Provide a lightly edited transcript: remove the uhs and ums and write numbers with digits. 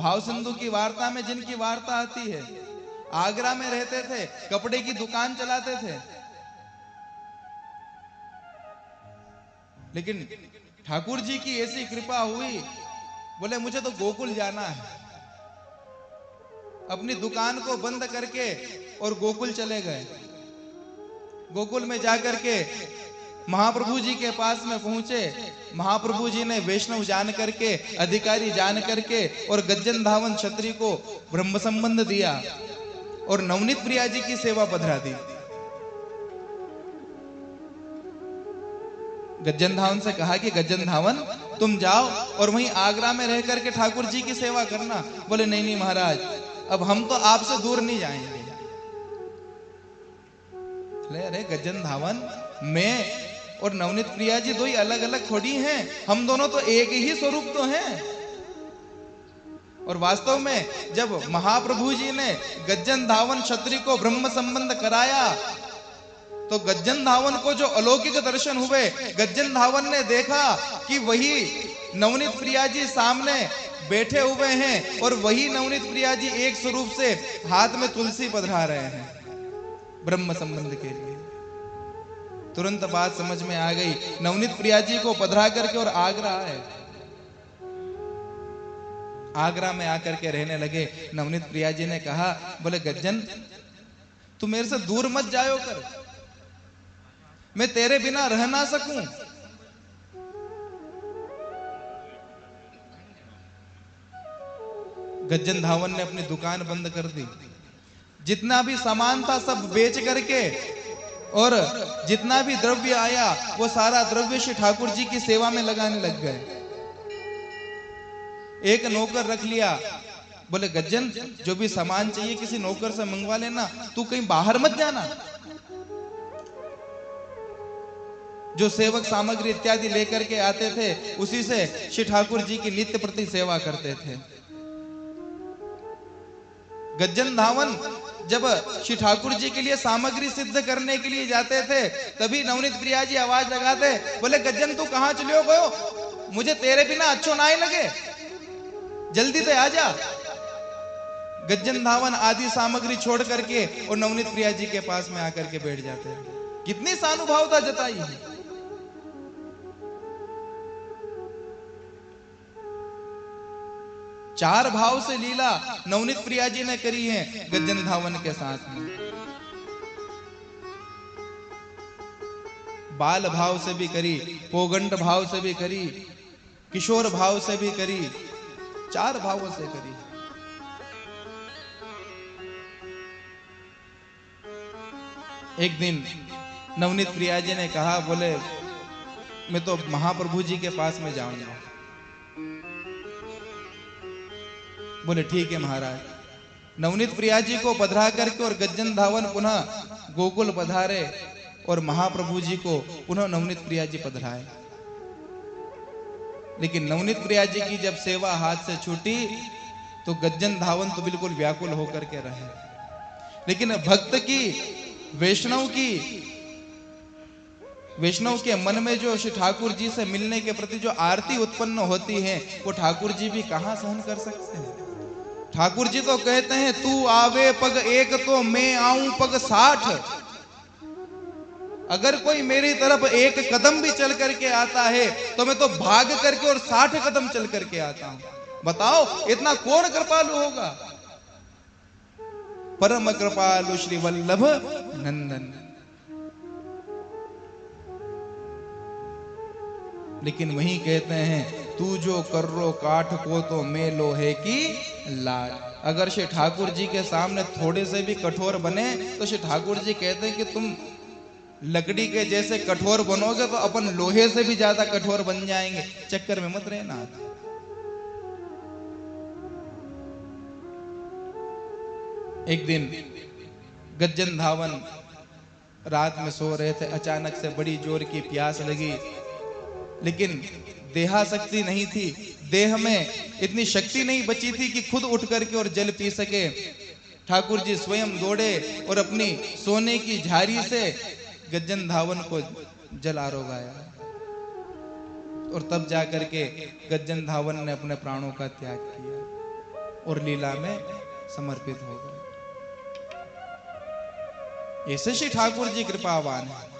भाव सिंधु की वार्ता में जिनकी वार्ता आती है, आगरा में रहते थे, कपड़े की दुकान चलाते थे, लेकिन ठाकुर जी की ऐसी कृपा हुई, बोले मुझे तो गोकुल जाना है। अपनी दुकान को बंद करके और गोकुल चले गए। गोकुल में जाकर के महाप्रभु जी के पास में पहुंचे। महाप्रभु जी ने वैष्णव जान करके, अधिकारी जान करके और गज्जन धावन क्षत्रिय को ब्रह्म संबंध दिया और नवनीत प्रिया जी की सेवा पधरा दी। गज्जन धावन से कहा कि गज्जन धावन तुम जाओ और वहीं आगरा में रह करके ठाकुर जी की सेवा करना। बोले नहीं नहीं महाराज, अब हम तो आपसे दूर नहीं जाएंगे। अरे गज्जन धावन, मैं और नवनीत प्रिया जी दो ही अलग अलग थोड़ी हैं, हम दोनों तो एक ही स्वरूप तो हैं। और वास्तव में जब महाप्रभु जी ने गज्जन धावन क्षत्रिय को ब्रह्म संबंध कराया तो गज्जन धावन को जो अलौकिक दर्शन हुए, गज्जन धावन ने देखा कि वही नवनीत प्रिया जी सामने बैठे हुए हैं और वही नवनीत प्रिया जी एक स्वरूप से हाथ में तुलसी पधरा रहे हैं ब्रह्म संबंध के लिए। तुरंत बात समझ में आ गई। नवनीत प्रिया जी को पधरा करके और आगरा आए। आगरा में आकर के रहने लगे। नवनीत प्रिया जी ने कहा, बोले गज्जन तू मेरे से दूर मत जायो कर, मैं तेरे बिना रह ना सकूं। गज्जन धावन ने अपनी दुकान बंद कर दी। जितना भी सामान था सब बेच करके और जितना भी द्रव्य आया वो सारा द्रव्य श्री ठाकुर जी की सेवा में लगाने लग गए। एक नौकर रख लिया। बोले गज्जन जो भी सामान चाहिए किसी नौकर से मंगवा लेना, तू कहीं बाहर मत जाना। जो सेवक सामग्री इत्यादि लेकर के आते थे उसी से श्री ठाकुर जी की नित्य प्रति सेवा करते थे। गज्जन धावन जब श्री ठाकुर जी के लिए सामग्री सिद्ध करने के लिए जाते थे तभी नवनीत प्रिया जी आवाज लगाते, बोले गज्जन तू कहां चलियो गयो, मुझे तेरे बिना अच्छो ना ही लगे, जल्दी से आ जा। गज्जन धावन आदि सामग्री छोड़ करके और नवनीत प्रिया जी के पास में आकर के बैठ जाते हैं। कितनी सानुभावता जताई है। चार भाव से लीला नवनीत प्रिया जी ने करी है गज्जन धावन के साथ में। बाल भाव से भी करी, पोगंड भाव से भी करी, किशोर भाव से भी करी, चार भावों से करी। एक दिन नवनीत प्रिया जी ने कहा, बोले मैं तो महाप्रभु जी के पास में जाऊंगा। बोले ठीक है महाराज। नवनीत प्रिया जी को पधरा करके और गज्जन धावन पुनः गोकुल पधारे और महाप्रभु जी को पुनः नवनीत प्रिया जी पधराए। लेकिन नवनीत प्रिया जी की जब सेवा हाथ से छूटी तो गज्जन धावन तो बिल्कुल व्याकुल होकर के रहे। लेकिन भक्त की, वैष्णव के मन में जो श्री ठाकुर जी से मिलने के प्रति जो आरती उत्पन्न होती है वो ठाकुर जी भी कहां सहन कर सकते हैं। ठाकुर जी तो कहते हैं तू आवे पग एक तो मैं आऊं पग 60। अगर कोई मेरी तरफ एक कदम भी चल करके आता है तो मैं तो भाग करके और 60 कदम चल करके आता हूं। बताओ इतना कौन कृपालु होगा। परम कृपालु श्री वल्लभ नंदन। लेकिन वही कहते हैं तू जो कर्रो काठ को तो मैं लोहे की लाट। अगर श्री ठाकुर जी के सामने थोड़े से भी कठोर बने तो श्री ठाकुर जी कहते हैं कि तुम लकड़ी के जैसे कठोर बनोगे तो अपन लोहे से भी ज्यादा कठोर बन जाएंगे, चक्कर में मत रहना। एक दिन गज्जन धावन रात में सो रहे थे। अचानक से बड़ी जोर की प्यास लगी, लेकिन देहाशक्ति नहीं थी, देह में इतनी शक्ति नहीं बची थी कि खुद उठ करके और जल पी सके। ठाकुर जी स्वयं दौड़े और अपनी सोने की झारी से गज्जन धावन को जल आरोगाया और तब जाकर के गज्जन धावन ने अपने प्राणों का त्याग किया। और लीला में समर्पित हो गए। ऐसे श्री ठाकुर जी कृपावान है।